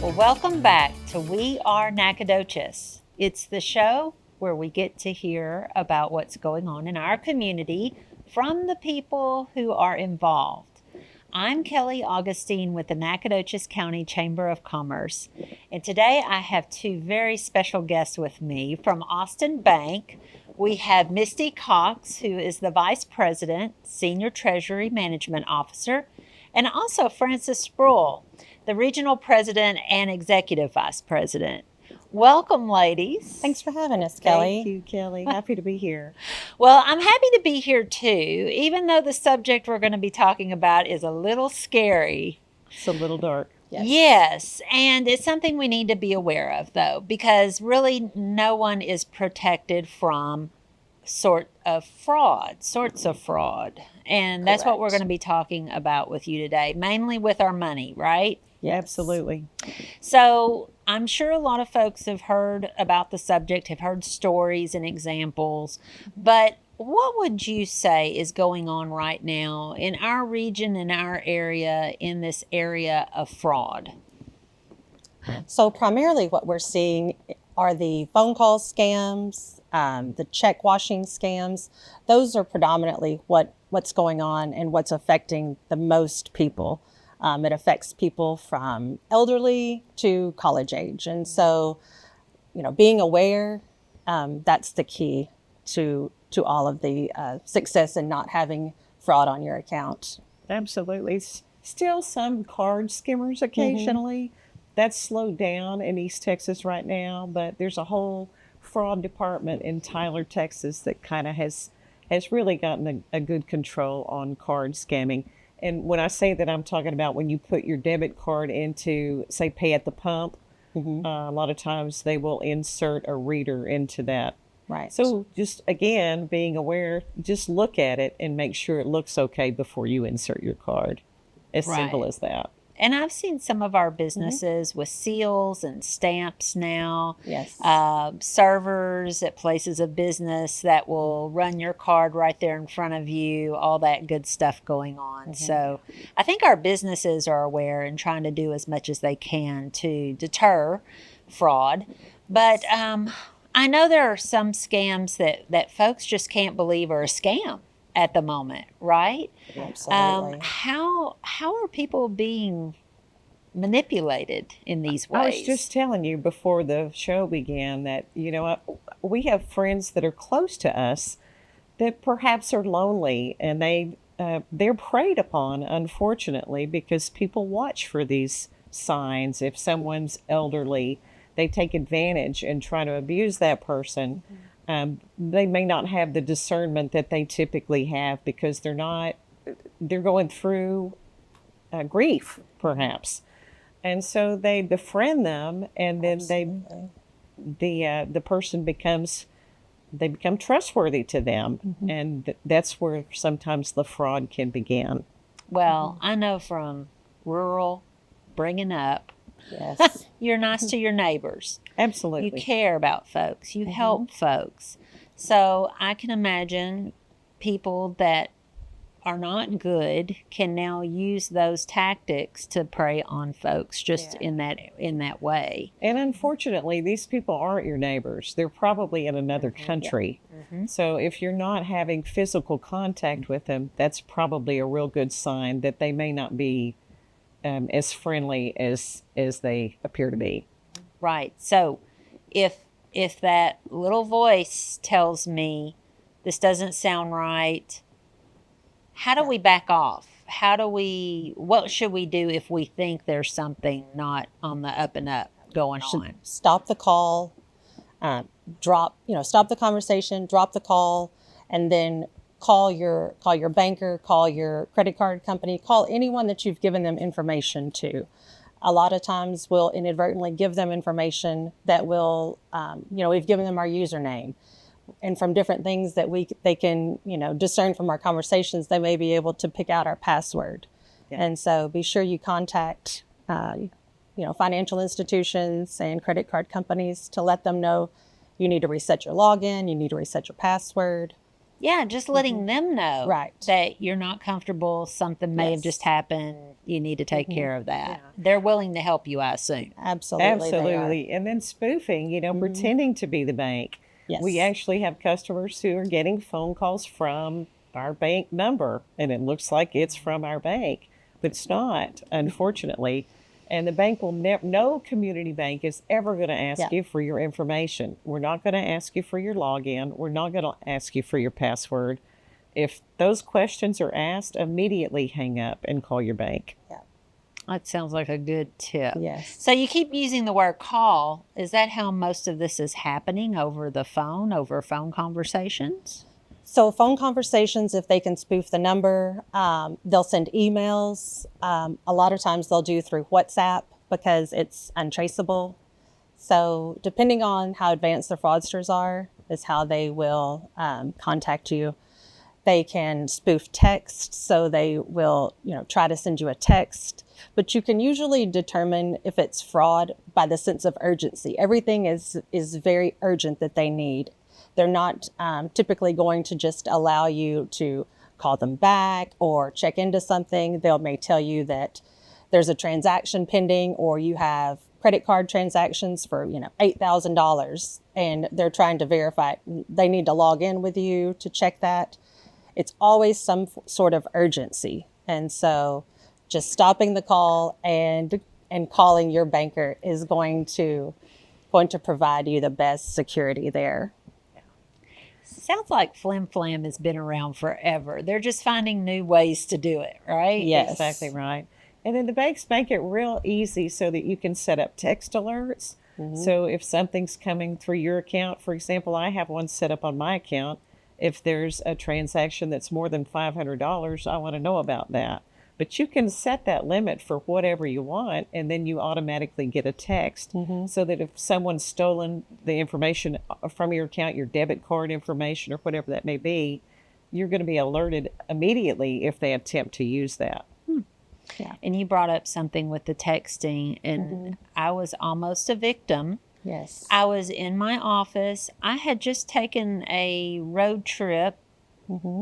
Well, welcome back to We Are Nacogdoches. It's the show where we get to hear about what's going on in our community from the people who are involved. I'm Kelly Augustine with the Nacogdoches County Chamber of Commerce, and today I have two very special guests with me from Austin Bank. We have Misty Cox, who is the Vice President, Senior Treasury Management Officer, and also Francis Sproul, the Regional President and Executive Vice President. Welcome, ladies. Thanks for having us, Kelly. Thank you, Kelly. Happy to be here. Well, I'm happy to be here too, even though the subject we're going to be talking about is a little scary. It's a little dark. Yes, and it's something we need to be aware of, though, because really no one is protected from sorts of fraud. And that's what we're going to be talking about with you today, mainly with our money, right? Yeah, absolutely. So I'm sure a lot of folks have heard about the subject, have heard stories and examples, but what would you say is going on right now in our region, in our area, in this area of fraud? So primarily what we're seeing are the phone call scams, the check washing scams. Those are predominantly what's going on and what's affecting the most people. It affects people from elderly to college age. And so, being aware, that's the key to all of the success in not having fraud on your account. Absolutely. Still some card skimmers occasionally. That's slowed down in East Texas right now, but there's a whole fraud department in Tyler, Texas that kind of has really gotten a good control on card scamming. And when I say that, I'm talking about when you put your debit card into, say, pay at the pump, a lot of times they will insert a reader into that. Right. So just, again, being aware, just look at it and make sure it looks okay before you insert your card. As simple as that. And I've seen some of our businesses with seals and stamps now. Yes. Servers at places of business that will run your card right there in front of you, all that good stuff going on. So I think our businesses are aware and trying to do as much as they can to deter fraud. But I know there are some scams that folks just can't believe are a scam at the moment, right? Absolutely. How are people being manipulated in these ways? I was just telling you before the show began that, we have friends that are close to us that perhaps are lonely, and they're preyed upon, unfortunately, because people watch for these signs. If someone's elderly, they take advantage and try to abuse that person. They may not have the discernment that they typically have because they're going through grief, perhaps. And so they befriend them, and then the person they become trustworthy to them. And that's where sometimes the fraud can begin. Well, I know from rural bringing up, Yes. you're nice to your neighbors. Absolutely. You care about folks. You help folks. So I can imagine people that are not good can now use those tactics to prey on folks just in that way. And unfortunately, these people aren't your neighbors. They're probably in another country. So if you're not having physical contact with them, that's probably a real good sign that they may not be as friendly as they appear to be. Right. So if that little voice tells me this doesn't sound right, how do we back off? What should we do if we think there's something not on the up and up going on? Stop the call, stop the conversation, drop the call, and then call your banker, call your credit card company, call anyone that you've given them information to. A lot of times we'll inadvertently give them information that will, we've given them our username. And from different things that they can, discern from our conversations, they may be able to pick out our password. Yeah. And so be sure you contact, financial institutions and credit card companies to let them know you need to reset your login, you need to reset your password. Yeah, just letting them know Right. that you're not comfortable, something may have Yes. just happened, you need to take care of that. Yeah. They're willing to help you, I assume. Absolutely. they are. Absolutely. And then spoofing, pretending to be the bank. Yes. We actually have customers who are getting phone calls from our bank number, and it looks like it's from our bank, but it's not, unfortunately. And the bank will never, no community bank is ever going to ask Yeah. you for your information. We're not going to ask you for your login. We're not going to ask you for your password. If those questions are asked, immediately hang up and call your bank. That sounds like a good tip. Yes. So you keep using the word call. Is that how most of this is happening, over the phone, over phone conversations? So phone conversations, if they can spoof the number, they'll send emails. A lot of times they'll do through WhatsApp because it's untraceable. So depending on how advanced the fraudsters are, is how they will contact you. They can spoof text, so they will, try to send you a text. But you can usually determine if it's fraud by the sense of urgency. Everything is very urgent that they need. They're not typically going to just allow you to call them back or check into something. They may tell you that there's a transaction pending, or you have credit card transactions for $8,000, and they're trying to verify it. They need to log in with you to check that. It's always some sort of urgency, and so just stopping the call and calling your banker is going to provide you the best security there. Sounds like Flim Flam has been around forever. They're just finding new ways to do it, right? Yes. Exactly right. And then the banks make it real easy so that you can set up text alerts. So if something's coming through your account, for example, I have one set up on my account. If there's a transaction that's more than $500, I want to know about that. But you can set that limit for whatever you want, and then you automatically get a text so that if someone's stolen the information from your account, your debit card information or whatever that may be, you're going to be alerted immediately if they attempt to use that. And you brought up something with the texting, and I was almost a victim. Yes. I was in my office. I had just taken a road trip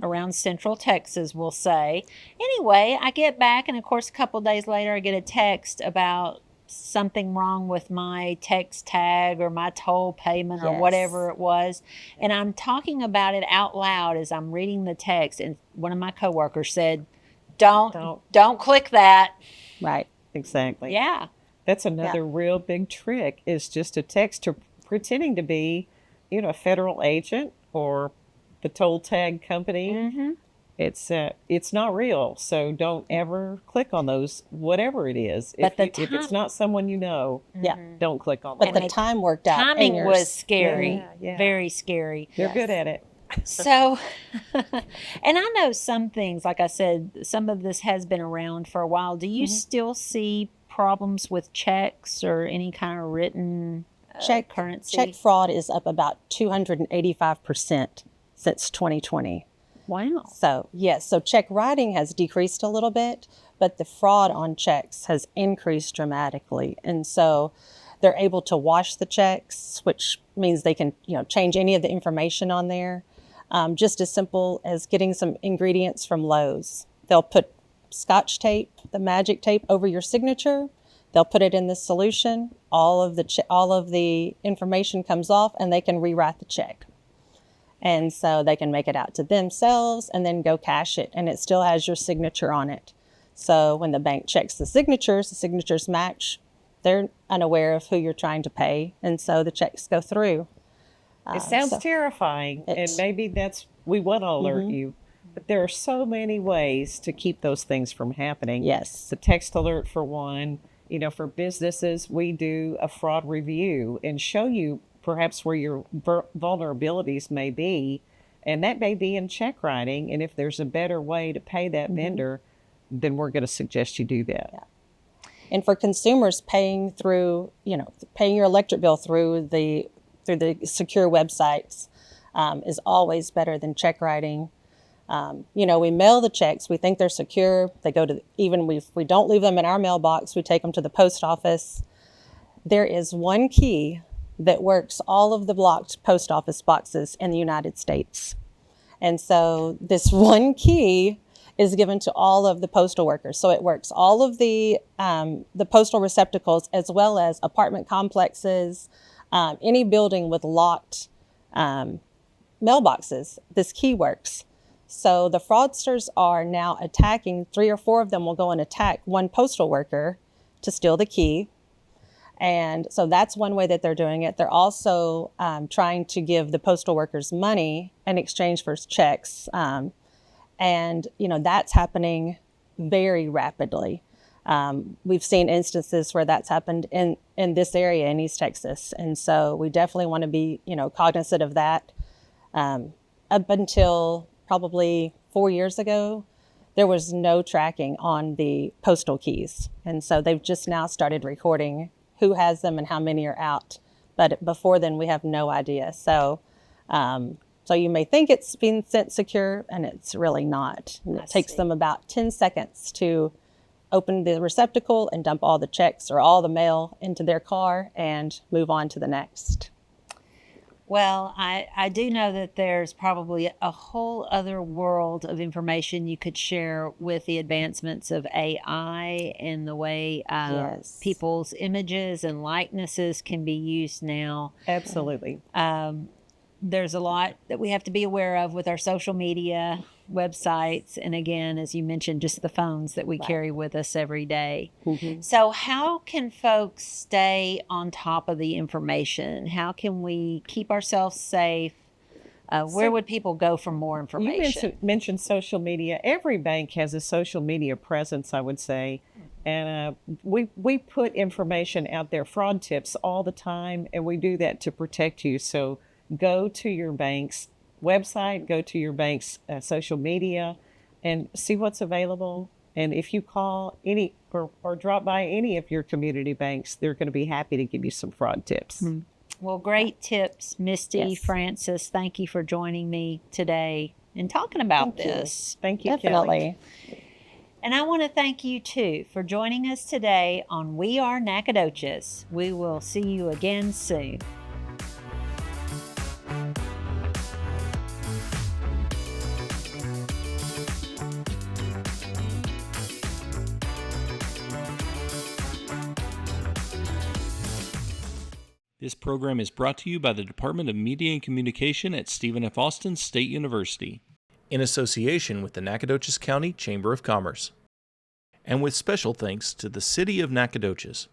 around Central Texas, we'll say. Anyway, I get back, and of course, a couple days later, I get a text about something wrong with my text tag or my toll payment or Yes. whatever it was. And I'm talking about it out loud as I'm reading the text, and one of my coworkers said, Don't click that. Right. Exactly. Yeah. That's another real big trick, is just a text to pretending to be, a federal agent or the toll tag company. It's not real, so don't ever click on those, whatever it is. But If it's not someone you know, Yeah. don't click on But them. the the time worked out. in Timing your- was scary. Yeah. Very scary. They're good at it. So, and I know some things, like I said, some of this has been around for a while. Do you still see problems with checks or any kind of written currency? Check fraud is up about 285% since 2020. Wow. So, yes, so check writing has decreased a little bit, but the fraud on checks has increased dramatically. And so they're able to wash the checks, which means they can, change any of the information on there. Just as simple as getting some ingredients from Lowe's. They'll put Scotch tape, the magic tape, over your signature. They'll put it in the solution. All of the information comes off, and they can rewrite the check. And so they can make it out to themselves and then go cash it, and it still has your signature on it. So when the bank checks the signatures match. They're unaware of who you're trying to pay, and so the checks go through. It sounds so terrifying, and it's- maybe we want to alert you, but there are so many ways to keep those things from happening. Yes. The text alert for one. For businesses, we do a fraud review and show you perhaps where your vulnerabilities may be, and that may be in check writing. And if there's a better way to pay that vendor, then we're going to suggest you do that. And for consumers, paying your electric bill through the secure websites is always better than check writing. We mail the checks. We think they're secure. They go to, even if we don't leave them in our mailbox, we take them to the post office. There is one key that works all of the blocked post office boxes in the United States. And so this one key is given to all of the postal workers. So it works all of the postal receptacles, as well as apartment complexes, any building with locked mailboxes. This key works. So the fraudsters are now attacking, 3 or 4 of them will go and attack one postal worker to steal the key. And so that's one way that they're doing it. They're also trying to give the postal workers money in exchange for checks. And, that's happening very rapidly. We've seen instances where that's happened in this area in East Texas. And so we definitely want to be, cognizant of that. Up until probably 4 years ago, there was no tracking on the postal keys. And so they've just now started recording who has them and how many are out. But before then, we have no idea. So you may think it's being sent secure, and it's really not. And it takes them about 10 seconds to open the receptacle and dump all the checks or all the mail into their car and move on to the next. Well, I do know that there's probably a whole other world of information you could share with the advancements of AI and the way Yes. people's images and likenesses can be used now. Absolutely. There's a lot that we have to be aware of with our social media, websites, and again, as you mentioned, just the phones that we carry with us every day. Mm-hmm. So how can folks stay on top of the information? How can we keep ourselves safe? Where would people go for more information? You mentioned social media. Every bank has a social media presence, I would say. And we put information out there, fraud tips all the time, and we do that to protect you. So go to your bank's website, go to your bank's social media, and see what's available. And if you call any or drop by any of your community banks, they're going to be happy to give you some fraud tips. Mm-hmm. Well, great tips, Misty, Yes. Francis. Thank you for joining me today and talking about this. Thank you, Definitely. Kelly. And I want to thank you too for joining us today on We Are Nacogdoches. We will see you again soon. This program is brought to you by the Department of Media and Communication at Stephen F. Austin State University, in association with the Nacogdoches County Chamber of Commerce, and with special thanks to the City of Nacogdoches.